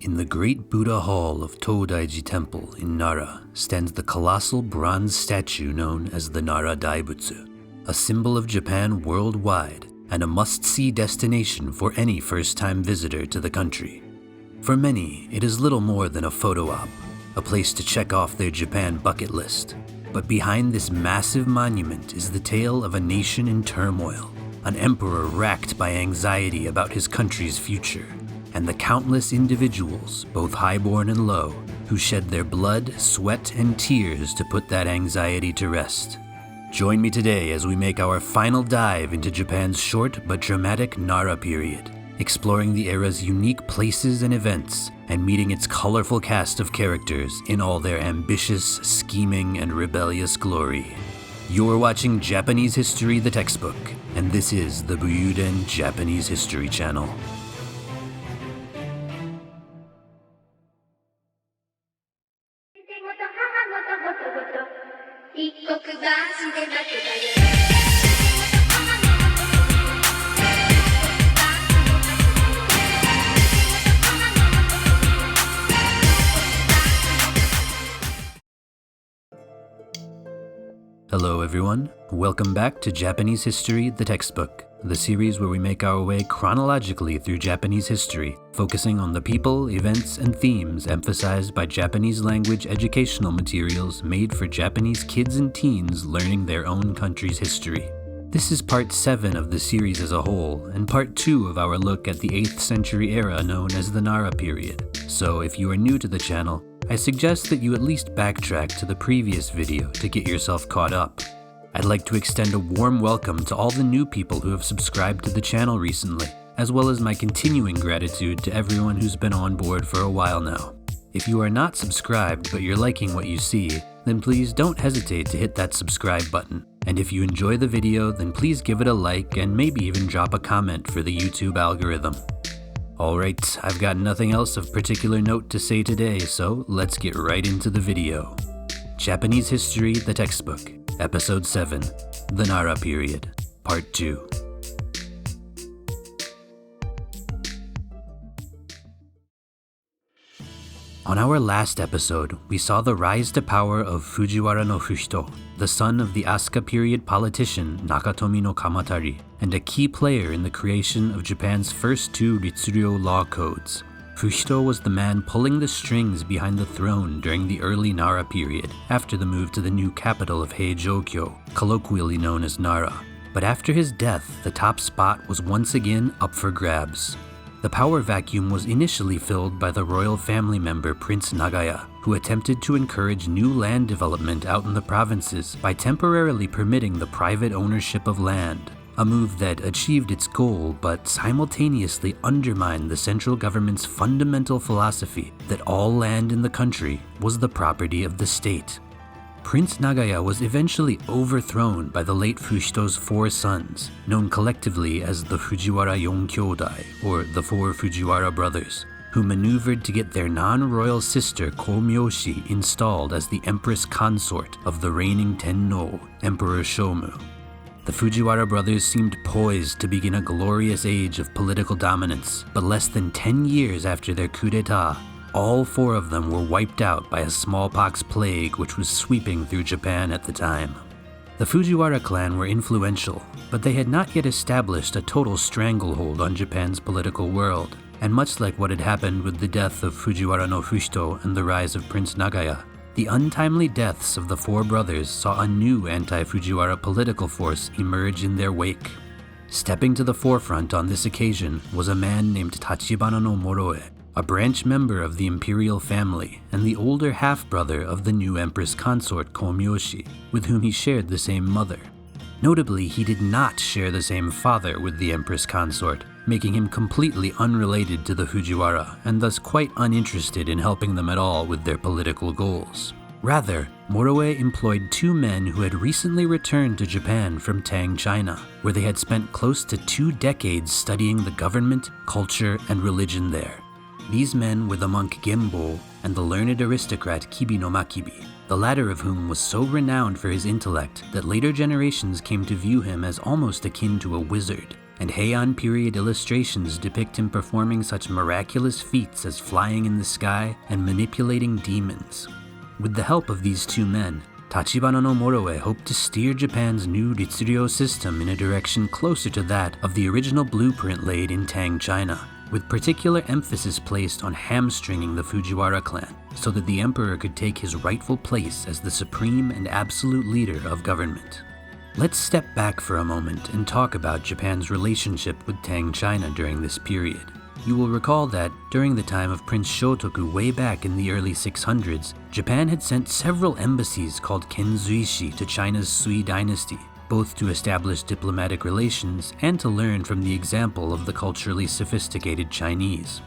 In the great Buddha Hall of Todaiji Temple in Nara stands the colossal bronze statue known as the Nara Daibutsu, a symbol of Japan worldwide and a must-see destination for any first-time visitor to the country. For many, it is little more than a photo op, a place to check off their Japan bucket list. But behind this massive monument is the tale of a nation in turmoil, an emperor racked by anxiety about his country's future, and the countless individuals, both highborn and low, who shed their blood, sweat, and tears to put that anxiety to rest. Join me today as we make our final dive into Japan's short but dramatic Nara period, exploring the era's unique places and events, and meeting its colorful cast of characters in all their ambitious, scheming, and rebellious glory. You're watching Japanese History the Textbook, and this is the Buyuden Japanese History Channel. Hello everyone, welcome back to Japanese History the Textbook, the series where we make our way chronologically through Japanese history, focusing on the people, events, and themes emphasized by Japanese language educational materials made for Japanese kids and teens learning their own country's history. This is part 7 of the series as a whole, and part 2 of our look at the 8th century era known as the Nara period. So if you are new to the channel, I suggest that you at least backtrack to the previous video to get yourself caught up. I'd like to extend a warm welcome to all the new people who have subscribed to the channel recently, as well as my continuing gratitude to everyone who's been on board for a while now. If you are not subscribed but you're liking what you see, then please don't hesitate to hit that subscribe button. And if you enjoy the video, then please give it a like and maybe even drop a comment for the YouTube algorithm. Alright, I've got nothing else of particular note to say today, so let's get right into the video. Japanese History the Textbook, Episode 7, The Nara Period, Part 2. On our last episode, we saw the rise to power of Fujiwara no Fushito, the son of the Asuka period politician Nakatomi no Kamatari, and a key player in the creation of Japan's first 2 Ritsuryo law codes. Fushito was the man pulling the strings behind the throne during the early Nara period, after the move to the new capital of Heijōkyō, colloquially known as Nara. But after his death, the top spot was once again up for grabs. The power vacuum was initially filled by the royal family member Prince Nagaya, who attempted to encourage new land development out in the provinces by temporarily permitting the private ownership of land, a move that achieved its goal but simultaneously undermined the central government's fundamental philosophy that all land in the country was the property of the state. Prince Nagaya was eventually overthrown by the late Fushito's 4 sons, known collectively as the Fujiwara Yonkyōdai, or the 4 Fujiwara brothers, who maneuvered to get their non-royal sister Komyoshi installed as the empress consort of the reigning Tenno, Emperor Shomu. The Fujiwara brothers seemed poised to begin a glorious age of political dominance, but less than 10 years after their coup d'etat, all 4 of them were wiped out by a smallpox plague which was sweeping through Japan at the time. The Fujiwara clan were influential, but they had not yet established a total stranglehold on Japan's political world, and much like what had happened with the death of Fujiwara no Fushito and the rise of Prince Nagaya, the untimely deaths of the 4 brothers saw a new anti-Fujiwara political force emerge in their wake. Stepping to the forefront on this occasion was a man named Tachibana no Moroe, a branch member of the imperial family and the older half-brother of the new empress consort Komyoshi, with whom he shared the same mother. Notably, he did not share the same father with the empress consort, making him completely unrelated to the Fujiwara and thus quite uninterested in helping them at all with their political goals. Rather, Moroe employed 2 men who had recently returned to Japan from Tang, China, where they had spent close to 2 decades studying the government, culture, and religion there. These men were the monk Genbo and the learned aristocrat Kibi no Makibi, the latter of whom was so renowned for his intellect that later generations came to view him as almost akin to a wizard, and Heian period illustrations depict him performing such miraculous feats as flying in the sky and manipulating demons. With the help of these two men, Tachibana no Moroe hoped to steer Japan's new Ritsuryo system in a direction closer to that of the original blueprint laid in Tang China, with particular emphasis placed on hamstringing the Fujiwara clan so that the emperor could take his rightful place as the supreme and absolute leader of government. Let's step back for a moment and talk about Japan's relationship with Tang China during this period. You will recall that, during the time of Prince Shotoku way back in the early 600s, Japan had sent several embassies called Kenzuishi to China's Sui dynasty, both to establish diplomatic relations and to learn from the example of the culturally sophisticated Chinese.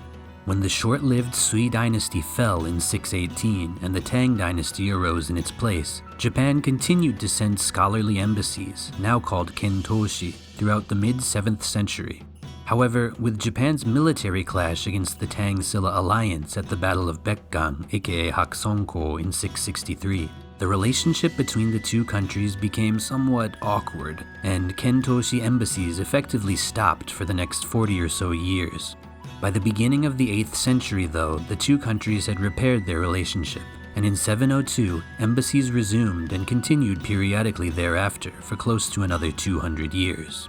When the short-lived Sui dynasty fell in 618 and the Tang dynasty arose in its place, Japan continued to send scholarly embassies, now called Kentoshi, throughout the mid-7th century. However, with Japan's military clash against the Tang-Silla alliance at the Battle of Baekgang, aka Haksongko, in 663, the relationship between the two countries became somewhat awkward, and Kentoshi embassies effectively stopped for the next 40 or so years. By the beginning of the 8th century, though, the two countries had repaired their relationship, and in 702, embassies resumed and continued periodically thereafter for close to another 200 years.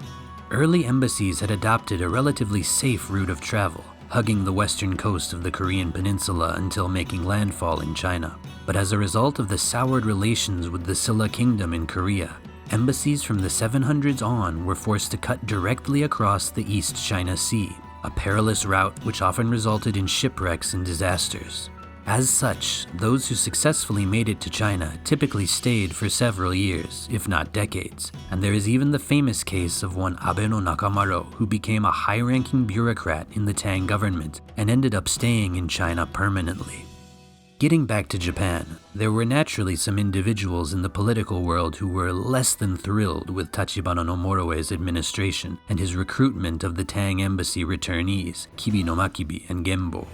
Early embassies had adopted a relatively safe route of travel, hugging the western coast of the Korean peninsula until making landfall in China. But as a result of the soured relations with the Silla kingdom in Korea, embassies from the 700s on were forced to cut directly across the East China Sea, a perilous route which often resulted in shipwrecks and disasters. As such, those who successfully made it to China typically stayed for several years, if not decades, and there is even the famous case of one Abe no Nakamaro who became a high-ranking bureaucrat in the Tang government and ended up staying in China permanently. Getting back to Japan, there were naturally some individuals in the political world who were less than thrilled with Tachibana no Moroe's administration and his recruitment of the Tang embassy returnees, Kibi no Makibi and Genbo.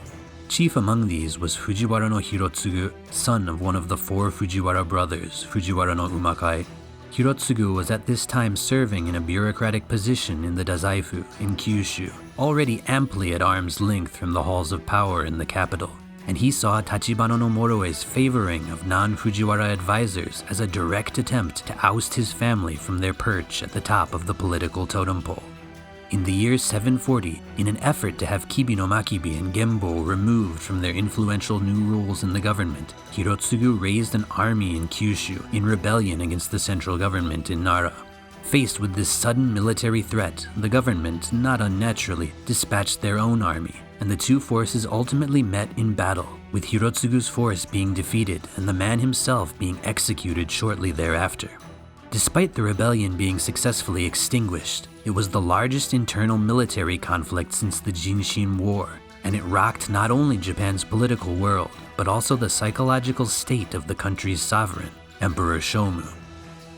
Chief among these was Fujiwara no Hirotsugu, son of one of the 4 Fujiwara brothers, Fujiwara no Umakai. Hirotsugu was at this time serving in a bureaucratic position in the Dazaifu in Kyushu, already amply at arm's length from the halls of power in the capital, and he saw Tachibana no Moroe's favoring of non-Fujiwara advisors as a direct attempt to oust his family from their perch at the top of the political totem pole. In the year 740, in an effort to have Kibi no Makibi and Genbo removed from their influential new roles in the government, Hirotsugu raised an army in Kyushu in rebellion against the central government in Nara. Faced with this sudden military threat, the government, not unnaturally, dispatched their own army, and the two forces ultimately met in battle, with Hirotsugu's force being defeated and the man himself being executed shortly thereafter. Despite the rebellion being successfully extinguished, it was the largest internal military conflict since the Jinshin War, and it rocked not only Japan's political world, but also the psychological state of the country's sovereign, Emperor Shomu.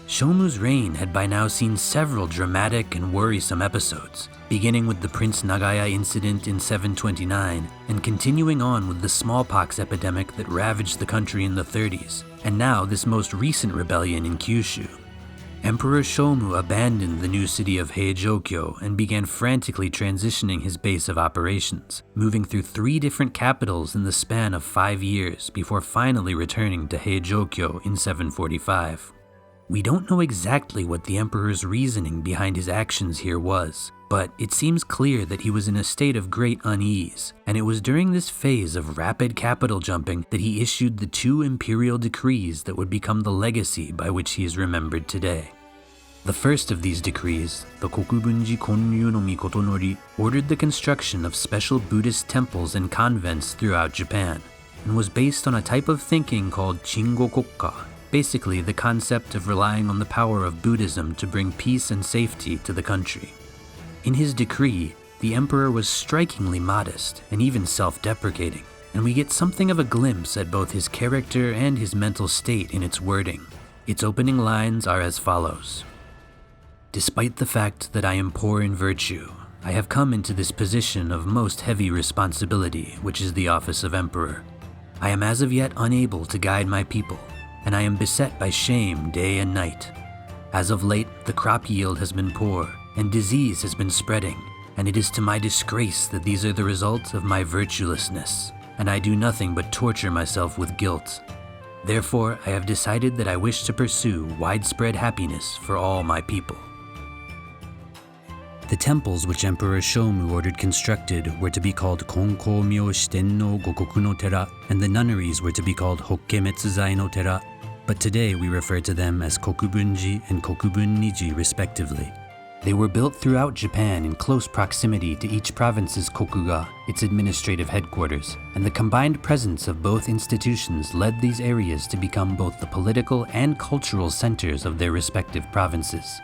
Shomu's reign had by now seen several dramatic and worrisome episodes, beginning with the Prince Nagaya incident in 729 and continuing on with the smallpox epidemic that ravaged the country in the 30s, and now this most recent rebellion in Kyushu. Emperor Shomu abandoned the new city of Heijokyo and began frantically transitioning his base of operations, moving through 3 different capitals in the span of 5 years before finally returning to Heijokyo in 745. We don't know exactly what the emperor's reasoning behind his actions here was, but it seems clear that he was in a state of great unease, and it was during this phase of rapid capital jumping that he issued the 2 imperial decrees that would become the legacy by which he is remembered today. The first of these decrees, the Kokubunji Konnyu no Mikotonori, ordered the construction of special Buddhist temples and convents throughout Japan, and was based on a type of thinking called Shingo Kokka, basically the concept of relying on the power of Buddhism to bring peace and safety to the country. In his decree, the emperor was strikingly modest and even self-deprecating, and we get something of a glimpse at both his character and his mental state in its wording. Its opening lines are as follows. Despite the fact that I am poor in virtue, I have come into this position of most heavy responsibility, which is the office of emperor. I am as of yet unable to guide my people, and I am beset by shame day and night. As of late, the crop yield has been poor, and disease has been spreading, and it is to my disgrace that these are the result of my virtuelessness, and I do nothing but torture myself with guilt. Therefore, I have decided that I wish to pursue widespread happiness for all my people." The temples which Emperor Shomu ordered constructed were to be called Konkou-myo Shiten no Gokoku no Tera, and the nunneries were to be called Hokkemetsuzai no Tera, but today we refer to them as Kokubunji and Kokubun-niji respectively. They were built throughout Japan in close proximity to each province's kokuga, its administrative headquarters, and the combined presence of both institutions led these areas to become both the political and cultural centers of their respective provinces.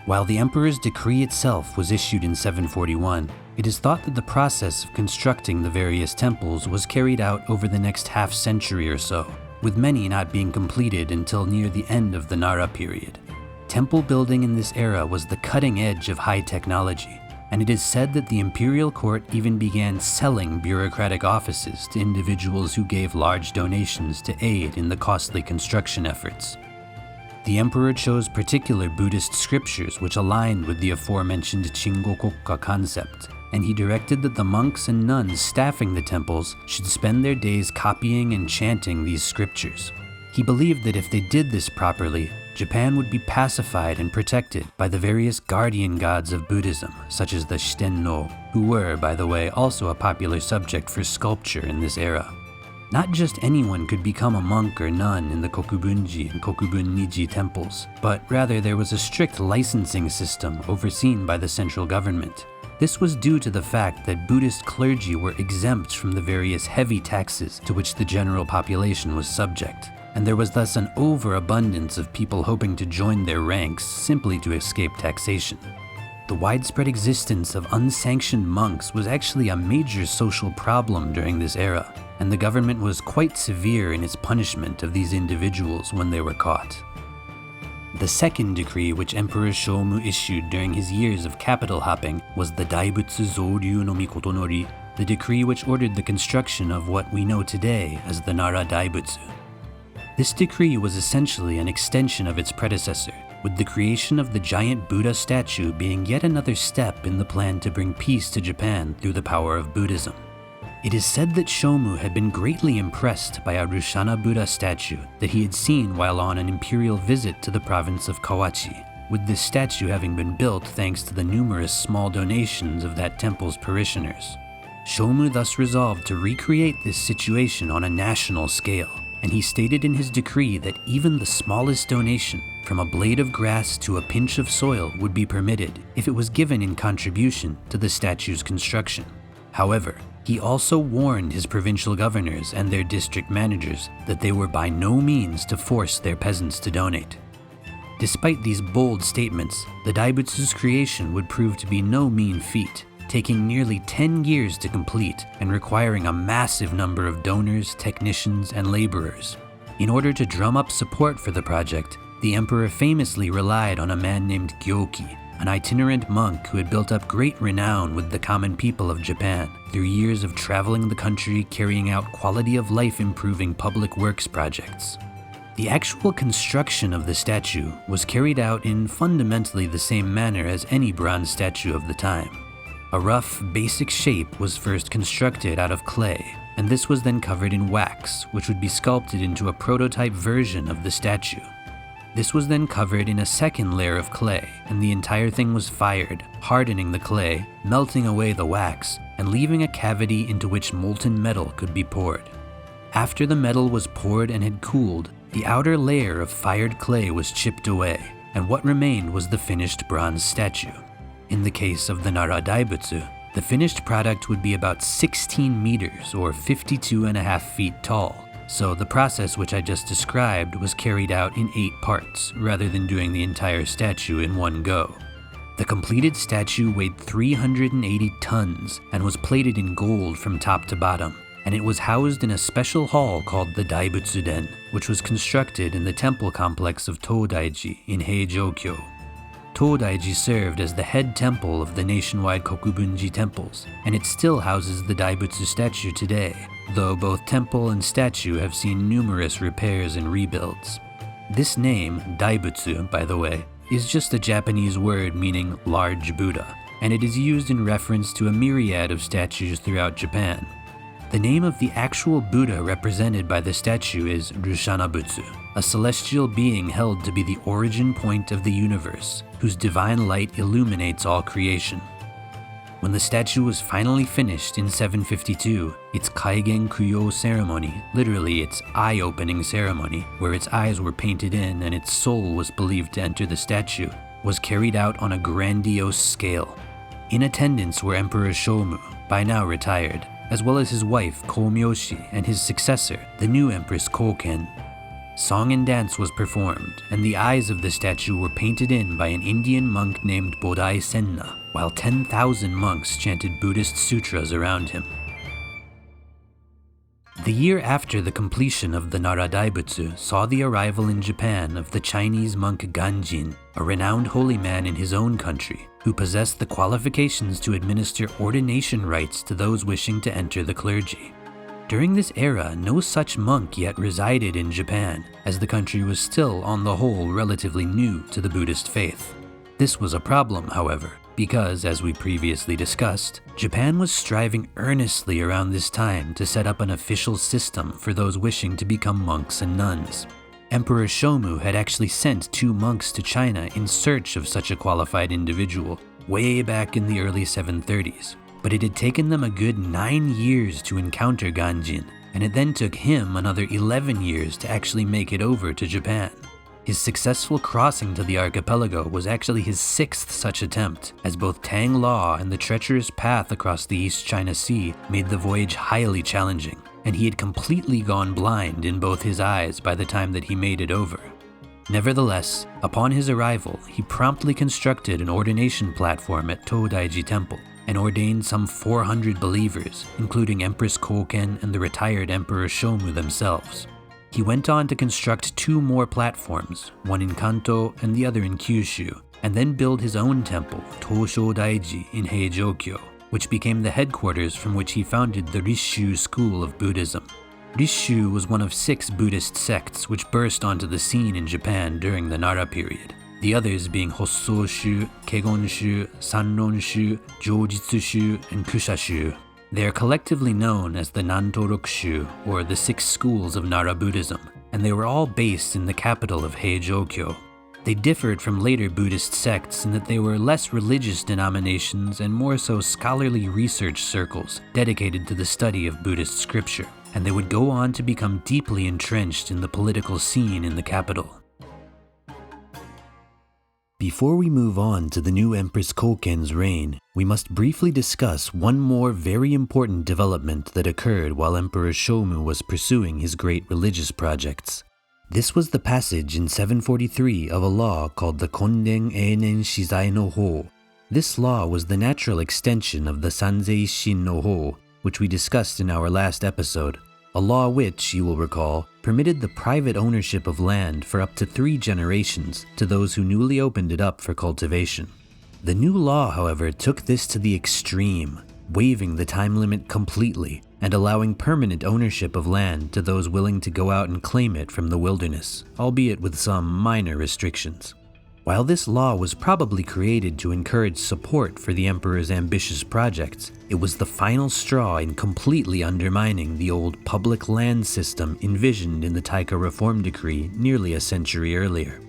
While the emperor's decree itself was issued in 741, it is thought that the process of constructing the various temples was carried out over the next half-century or so, with many not being completed until near the end of the Nara period. Temple building in this era was the cutting edge of high technology, and it is said that the imperial court even began selling bureaucratic offices to individuals who gave large donations to aid in the costly construction efforts. The emperor chose particular Buddhist scriptures which aligned with the aforementioned Chingo-kokka concept, and he directed that the monks and nuns staffing the temples should spend their days copying and chanting these scriptures. He believed that if they did this properly, Japan would be pacified and protected by the various guardian gods of Buddhism, such as the Shitenno, who were, by the way, also a popular subject for sculpture in this era. Not just anyone could become a monk or nun in the Kokubunji and Kokubun-niji temples, but rather there was a strict licensing system overseen by the central government. This was due to the fact that Buddhist clergy were exempt from the various heavy taxes to which the general population was subject, and there was thus an overabundance of people hoping to join their ranks simply to escape taxation. The widespread existence of unsanctioned monks was actually a major social problem during this era, and the government was quite severe in its punishment of these individuals when they were caught. The second decree which Emperor Shomu issued during his years of capital hopping was the Daibutsu Zoryu no Mikotonori, the decree which ordered the construction of what we know today as the Nara Daibutsu. This decree was essentially an extension of its predecessor, with the creation of the giant Buddha statue being yet another step in the plan to bring peace to Japan through the power of Buddhism. It is said that Shomu had been greatly impressed by a Rushana Buddha statue that he had seen while on an imperial visit to the province of Kawachi, with this statue having been built thanks to the numerous small donations of that temple's parishioners. Shomu thus resolved to recreate this situation on a national scale, and he stated in his decree that even the smallest donation, from a blade of grass to a pinch of soil, would be permitted if it was given in contribution to the statue's construction. However, he also warned his provincial governors and their district managers that they were by no means to force their peasants to donate. Despite these bold statements, the Daibutsu's creation would prove to be no mean feat, taking nearly 10 years to complete and requiring a massive number of donors, technicians, and laborers. In order to drum up support for the project, the emperor famously relied on a man named Gyoki, an itinerant monk who had built up great renown with the common people of Japan through years of traveling the country carrying out quality of life improving public works projects. The actual construction of the statue was carried out in fundamentally the same manner as any bronze statue of the time. A rough, basic shape was first constructed out of clay, and this was then covered in wax, which would be sculpted into a prototype version of the statue. This was then covered in a second layer of clay, and the entire thing was fired, hardening the clay, melting away the wax, and leaving a cavity into which molten metal could be poured. After the metal was poured and had cooled, the outer layer of fired clay was chipped away, and what remained was the finished bronze statue. In the case of the Nara Daibutsu, the finished product would be about 16 meters or 52.5 feet tall, so the process which I just described was carried out in 8 parts, rather than doing the entire statue in one go. The completed statue weighed 380 tons and was plated in gold from top to bottom, and it was housed in a special hall called the Daibutsu-den, which was constructed in the temple complex of Todaiji in Heijō-kyo. Todaiji served as the head temple of the nationwide Kokubunji temples, and it still houses the Daibutsu statue today, though both temple and statue have seen numerous repairs and rebuilds. This name, Daibutsu, by the way, is just a Japanese word meaning large Buddha, and it is used in reference to a myriad of statues throughout Japan. The name of the actual Buddha represented by the statue is Rushanabutsu, a celestial being held to be the origin point of the universe, whose divine light illuminates all creation. When the statue was finally finished in 752, its Kaigen Kuyo ceremony, literally its eye-opening ceremony, where its eyes were painted in and its soul was believed to enter the statue, was carried out on a grandiose scale. In attendance were Emperor Shomu, by now retired, as well as his wife Komyoshi and his successor, the new Empress Koken. Song and dance was performed, and the eyes of the statue were painted in by an Indian monk named Bodai Senna, while 10,000 monks chanted Buddhist sutras around him. The year after the completion of the Nara Daibutsu saw the arrival in Japan of the Chinese monk Ganjin, a renowned holy man in his own country, who possessed the qualifications to administer ordination rites to those wishing to enter the clergy. During this era, no such monk yet resided in Japan, as the country was still, on the whole, relatively new to the Buddhist faith. This was a problem, however, because, as we previously discussed, Japan was striving earnestly around this time to set up an official system for those wishing to become monks and nuns. Emperor Shomu had actually sent 2 monks to China in search of such a qualified individual, way back in the early 730s. But it had taken them a good 9 years to encounter Ganjin, and it then took him another 11 years to actually make it over to Japan. His successful crossing to the archipelago was actually his 6th such attempt, as both Tang Law and the treacherous path across the East China Sea made the voyage highly challenging, and he had completely gone blind in both his eyes by the time that he made it over. Nevertheless, upon his arrival, he promptly constructed an ordination platform at Todaiji Temple, and ordained some 400 believers, including Empress Koken and the retired Emperor Shomu themselves. He went on to construct 2 more platforms, one in Kanto and the other in Kyushu, and then build his own temple, Tosho Daiji, in Heijokyo, which became the headquarters from which he founded the Risshu school of Buddhism. Risshu was one of 6 Buddhist sects which burst onto the scene in Japan during the Nara period, the others being Hossō-shu, Kegon-shu, Sanron-shu, Jōjitsu-shu, and Kusha-shu. They are collectively known as the Nantorok-shu, or the 6 schools of Nara Buddhism, and they were all based in the capital of Heijokyo. They differed from later Buddhist sects in that they were less religious denominations and more so scholarly research circles dedicated to the study of Buddhist scripture, and they would go on to become deeply entrenched in the political scene in the capital. Before we move on to the new Empress Koken's reign, we must briefly discuss one more very important development that occurred while Emperor Shomu was pursuing his great religious projects. This was the passage in 743 of a law called the Konden Einen Shizai no Ho. This law was the natural extension of the Sanzei Shin no Ho, which we discussed in our last episode, a law which, you will recall, permitted the private ownership of land for up to 3 generations to those who newly opened it up for cultivation. The new law, however, took this to the extreme, waiving the time limit completely and allowing permanent ownership of land to those willing to go out and claim it from the wilderness, albeit with some minor restrictions. While this law was probably created to encourage support for the emperor's ambitious projects, it was the final straw in completely undermining the old public land system envisioned in the Taika Reform Decree nearly a century earlier.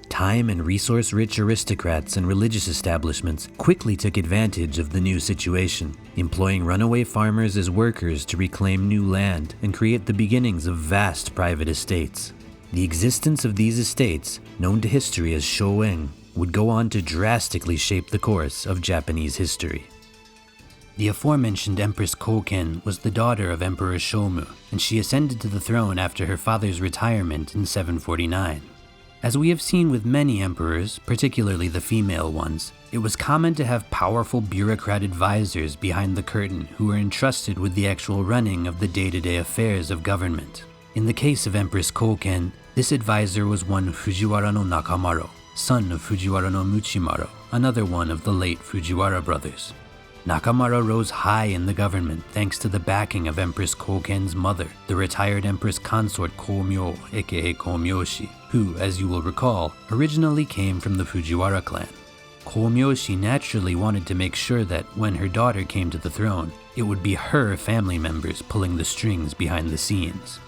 Time and resource-rich aristocrats and religious establishments quickly took advantage of the new situation, employing runaway farmers as workers to reclaim new land and create the beginnings of vast private estates. The existence of these estates, known to history as Shoen, would go on to drastically shape the course of Japanese history. The aforementioned Empress Koken was the daughter of Emperor Shomu, and she ascended to the throne after her father's retirement in 749. As we have seen with many emperors, particularly the female ones, it was common to have powerful bureaucrat advisors behind the curtain who were entrusted with the actual running of the day-to-day affairs of government. In the case of Empress Koken, this advisor was one Fujiwara no Nakamaro, son of Fujiwara no Muchimaro, another one of the late Fujiwara brothers. Nakamaro rose high in the government thanks to the backing of Empress Koken's mother, the retired Empress consort Komyo, aka Komyoshi, who, as you will recall, originally came from the Fujiwara clan. Komyoshi naturally wanted to make sure that when her daughter came to the throne, it would be her family members pulling the strings behind the scenes.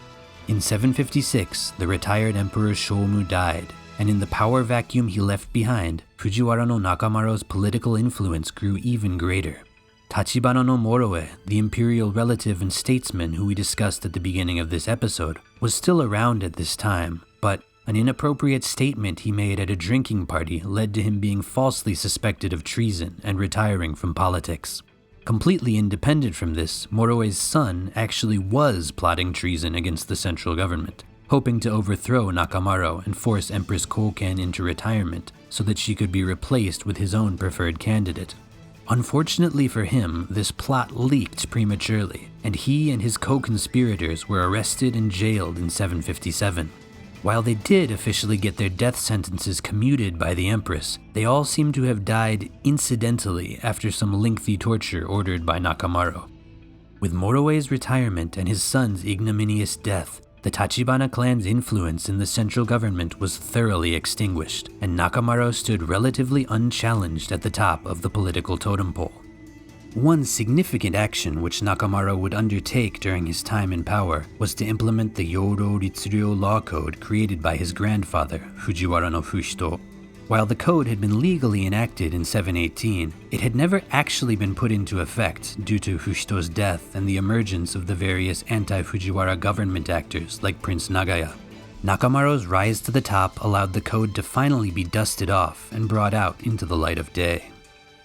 In 756, the retired Emperor Shomu died, and in the power vacuum he left behind, Fujiwara no Nakamaro's political influence grew even greater. Tachibana no Moroe, the imperial relative and statesman who we discussed at the beginning of this episode, was still around at this time, but an inappropriate statement he made at a drinking party led to him being falsely suspected of treason and retiring from politics. Completely independent from this, Moroe's son actually was plotting treason against the central government, hoping to overthrow Nakamaro and force Empress Koken into retirement so that she could be replaced with his own preferred candidate. Unfortunately for him, this plot leaked prematurely, and he and his co-conspirators were arrested and jailed in 757. While they did officially get their death sentences commuted by the Empress, they all seem to have died incidentally after some lengthy torture ordered by Nakamaro. With Moroe's retirement and his son's ignominious death, the Tachibana clan's influence in the central government was thoroughly extinguished, and Nakamaro stood relatively unchallenged at the top of the political totem pole. One significant action which Nakamaro would undertake during his time in power was to implement the Yoro Ritsuryo law code created by his grandfather, Fujiwara no Fushito. While the code had been legally enacted in 718, it had never actually been put into effect due to Fushito's death and the emergence of the various anti-Fujiwara government actors like Prince Nagaya. Nakamaro's rise to the top allowed the code to finally be dusted off and brought out into the light of day.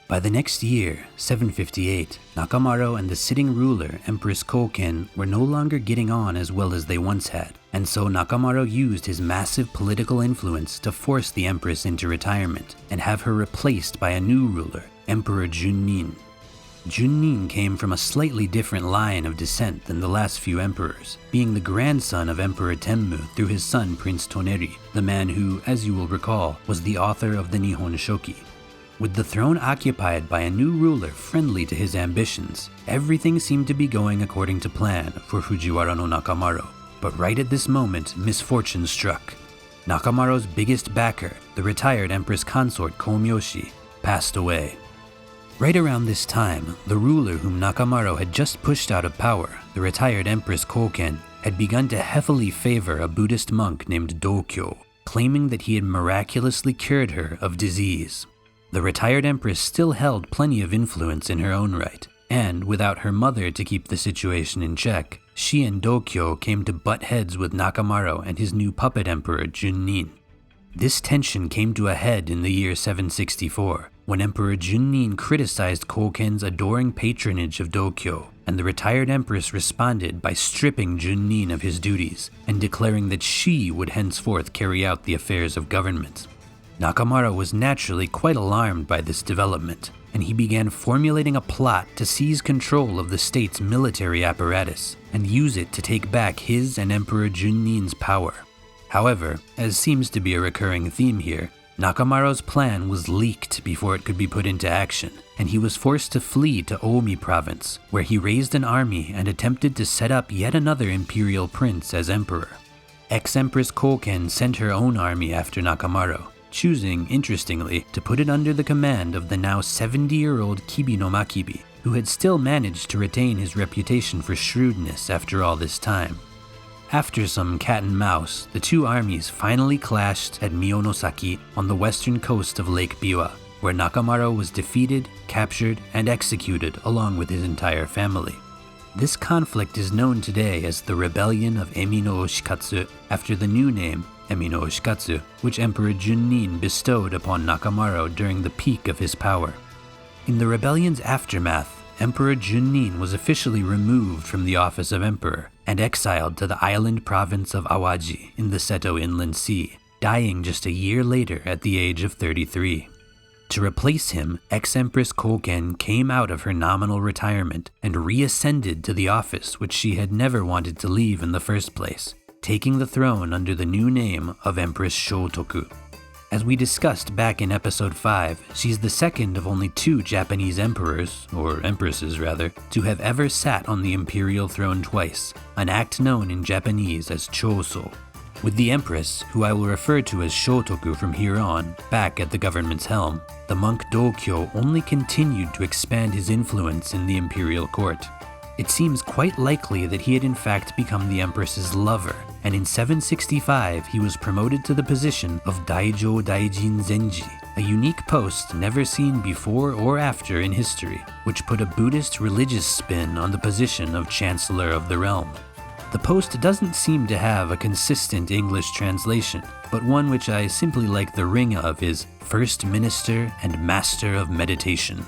By the next year, 758, Nakamaro and the sitting ruler, Empress Koken, were no longer getting on as well as they once had, and so Nakamaro used his massive political influence to force the Empress into retirement and have her replaced by a new ruler, Emperor Junnin. Junnin came from a slightly different line of descent than the last few emperors, being the grandson of Emperor Tenmu through his son Prince Toneri, the man who, as you will recall, was the author of the Nihon Shoki. With the throne occupied by a new ruler friendly to his ambitions, everything seemed to be going according to plan for Fujiwara no Nakamaro. But right at this moment, misfortune struck. Nakamaro's biggest backer, the retired Empress consort Komyoshi, passed away. Right around this time, the ruler whom Nakamaro had just pushed out of power, the retired Empress Koken, had begun to heavily favor a Buddhist monk named Dokyo, claiming that he had miraculously cured her of disease. The retired empress still held plenty of influence in her own right, and without her mother to keep the situation in check, she and Dokyo came to butt heads with Nakamaro and his new puppet emperor Junnin. This tension came to a head in the year 764, when Emperor Junnin criticized Koken's adoring patronage of Dokyo, and the retired empress responded by stripping Junnin of his duties and declaring that she would henceforth carry out the affairs of government. Nakamaro was naturally quite alarmed by this development, and he began formulating a plot to seize control of the state's military apparatus and use it to take back his and Emperor Junnin's power. However, as seems to be a recurring theme here, Nakamaro's plan was leaked before it could be put into action, and he was forced to flee to Omi province, where he raised an army and attempted to set up yet another imperial prince as emperor. Ex-Empress Koken sent her own army after Nakamaro, choosing, interestingly, to put it under the command of the now 70-year-old Kibi no Makibi, who had still managed to retain his reputation for shrewdness after all this time. After some cat and mouse, the two armies finally clashed at Mionosaki on the western coast of Lake Biwa, where Nakamaro was defeated, captured, and executed along with his entire family. This conflict is known today as the Rebellion of Emi no Oshikatsu, after the new name, Emi no Oshikatsu, which Emperor Junnin bestowed upon Nakamaro during the peak of his power. In the rebellion's aftermath, Emperor Junnin was officially removed from the office of emperor and exiled to the island province of Awaji in the Seto Inland Sea, dying just a year later at the age of 33. To replace him, ex-Empress Koken came out of her nominal retirement and reascended to the office which she had never wanted to leave in the first place, taking the throne under the new name of Empress Shotoku. As we discussed back in episode 5, she's the second of only 2 Japanese emperors, or empresses rather, to have ever sat on the imperial throne twice, an act known in Japanese as choso. With the empress, who I will refer to as Shotoku from here on, back at the government's helm, the monk Dokyo only continued to expand his influence in the imperial court. It seems quite likely that he had in fact become the empress's lover, and in 765 he was promoted to the position of Daijo Daijin Zenji, a unique post never seen before or after in history, which put a Buddhist religious spin on the position of Chancellor of the realm. The post doesn't seem to have a consistent English translation, but one which I simply like the ring of is First Minister and Master of Meditation.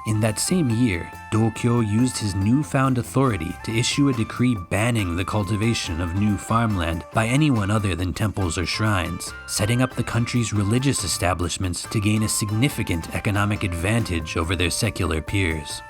In that same year, Dokyo used his newfound authority to issue a decree banning the cultivation of new farmland by anyone other than temples or shrines, setting up the country's religious establishments to gain a significant economic advantage over their secular peers.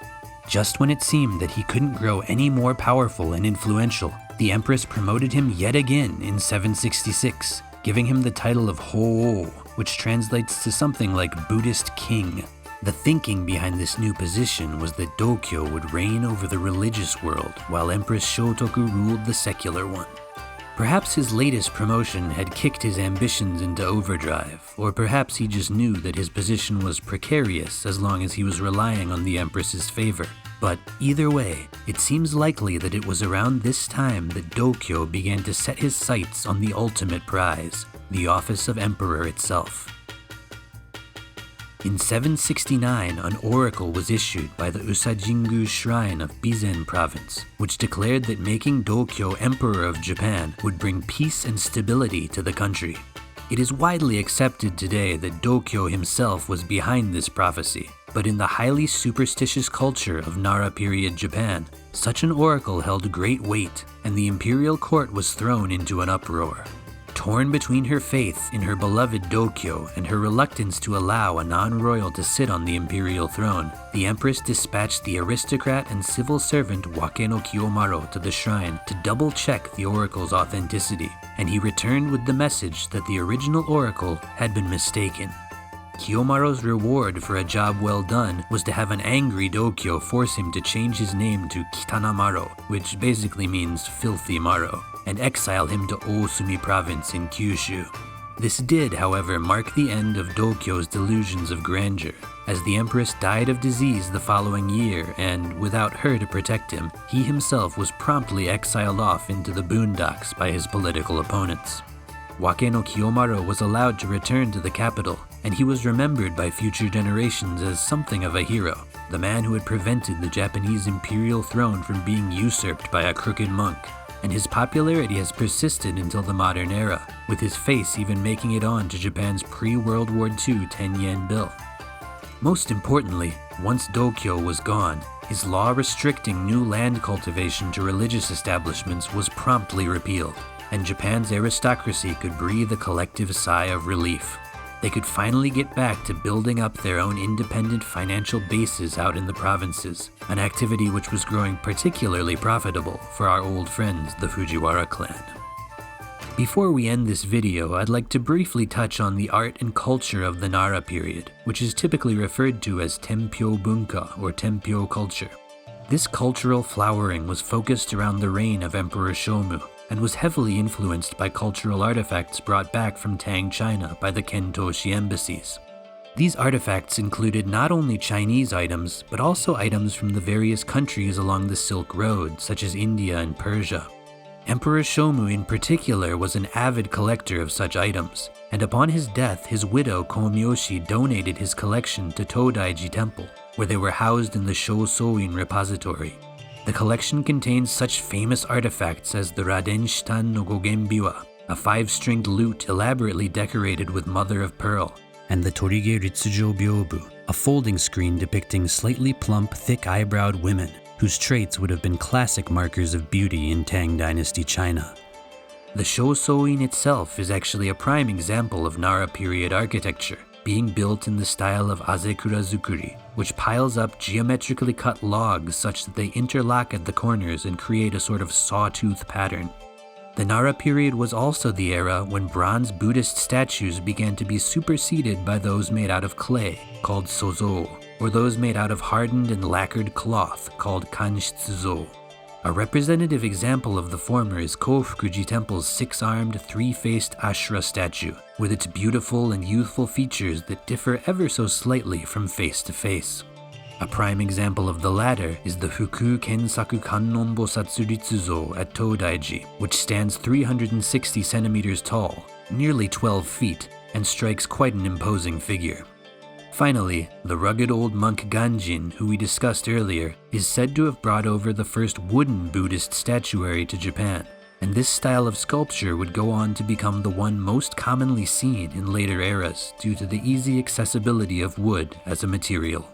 Just when it seemed that he couldn't grow any more powerful and influential, the empress promoted him yet again in 766, giving him the title of Ho-o, which translates to something like Buddhist king. The thinking behind this new position was that Dokyo would reign over the religious world while Empress Shotoku ruled the secular one. Perhaps his latest promotion had kicked his ambitions into overdrive, or perhaps he just knew that his position was precarious as long as he was relying on the Empress's favor. But either way, it seems likely that it was around this time that Dokyo began to set his sights on the ultimate prize, the office of Emperor itself. In 769, an oracle was issued by the Usajingu Shrine of Bizen Province, which declared that making Dokyo Emperor of Japan would bring peace and stability to the country. It is widely accepted today that Dokyo himself was behind this prophecy, but in the highly superstitious culture of Nara period Japan, such an oracle held great weight, and the imperial court was thrown into an uproar. Torn between her faith in her beloved Dokyo and her reluctance to allow a non-royal to sit on the imperial throne, the empress dispatched the aristocrat and civil servant Wakeno Kiyomaro to the shrine to double-check the oracle's authenticity, and he returned with the message that the original oracle had been mistaken. Kiyomaro's reward for a job well done was to have an angry Dokyo force him to change his name to Kitanamaro, which basically means filthy Maro, and exile him to Osumi province in Kyushu. This did, however, mark the end of Dokyo's delusions of grandeur, as the empress died of disease the following year, and without her to protect him, he himself was promptly exiled off into the boondocks by his political opponents. Wakeno Kiyomaro was allowed to return to the capital, and he was remembered by future generations as something of a hero, the man who had prevented the Japanese imperial throne from being usurped by a crooked monk. And his popularity has persisted until the modern era, with his face even making it on to Japan's pre-World War II 10-yen bill. Most importantly, once Dokyo was gone, his law restricting new land cultivation to religious establishments was promptly repealed, and Japan's aristocracy could breathe a collective sigh of relief. They could finally get back to building up their own independent financial bases out in the provinces, an activity which was growing particularly profitable for our old friends, the Fujiwara clan. Before we end this video, I'd like to briefly touch on the art and culture of the Nara period, which is typically referred to as Tenpyo Bunka or Tenpyo culture. This cultural flowering was focused around the reign of Emperor Shomu, and was heavily influenced by cultural artifacts brought back from Tang China by the Kentoshi embassies. These artifacts included not only Chinese items, but also items from the various countries along the Silk Road, such as India and Persia. Emperor Shomu in particular was an avid collector of such items, and upon his death, his widow Komyoshi donated his collection to Todaiji Temple, where they were housed in the Shosoin repository. The collection contains such famous artifacts as the Radenshittan no Gogenbiwa, a 5-stringed lute elaborately decorated with mother of pearl, and the Torige Ritsujo Byobu, a folding screen depicting slightly plump, thick-eyebrowed women, whose traits would have been classic markers of beauty in Tang Dynasty China. The Shosoin itself is actually a prime example of Nara period architecture, being built in the style of Azekura Zukuri, which piles up geometrically cut logs such that they interlock at the corners and create a sort of sawtooth pattern. The Nara period was also the era when bronze Buddhist statues began to be superseded by those made out of clay, called sozo, or those made out of hardened and lacquered cloth, called kanshitsuzo. A representative example of the former is Kofukuji Temple's six-armed, three-faced Ashura statue, with its beautiful and youthful features that differ ever so slightly from face to face. A prime example of the latter is the Fuku Kensaku Kannon Bosatsu Ritsuzo at Todaiji, which stands 360 centimeters tall, nearly 12 feet, and strikes quite an imposing figure. Finally, the rugged old monk Ganjin, who we discussed earlier, is said to have brought over the first wooden Buddhist statuary to Japan, and this style of sculpture would go on to become the one most commonly seen in later eras due to the easy accessibility of wood as a material.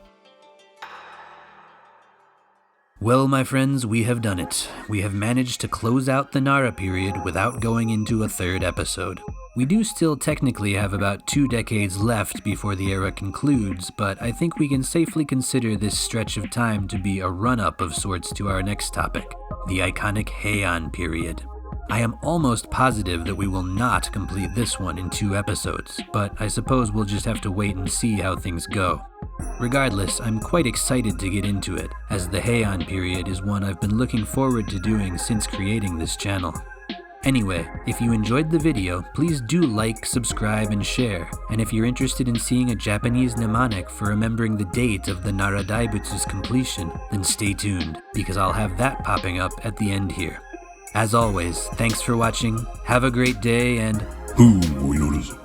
Well, my friends, we have done it. We have managed to close out the Nara period without going into a third episode. We do still technically have about 2 decades left before the era concludes, but I think we can safely consider this stretch of time to be a run-up of sorts to our next topic, the iconic Heian period. I am almost positive that we will not complete this one in 2 episodes, but I suppose we'll just have to wait and see how things go. Regardless, I'm quite excited to get into it, as the Heian period is one I've been looking forward to doing since creating this channel. Anyway, if you enjoyed the video, please do like, subscribe, and share, and if you're interested in seeing a Japanese mnemonic for remembering the date of the Nara Daibutsu's completion, then stay tuned, because I'll have that popping up at the end here. As always, thanks for watching, have a great day, and 不運を祈るぞ。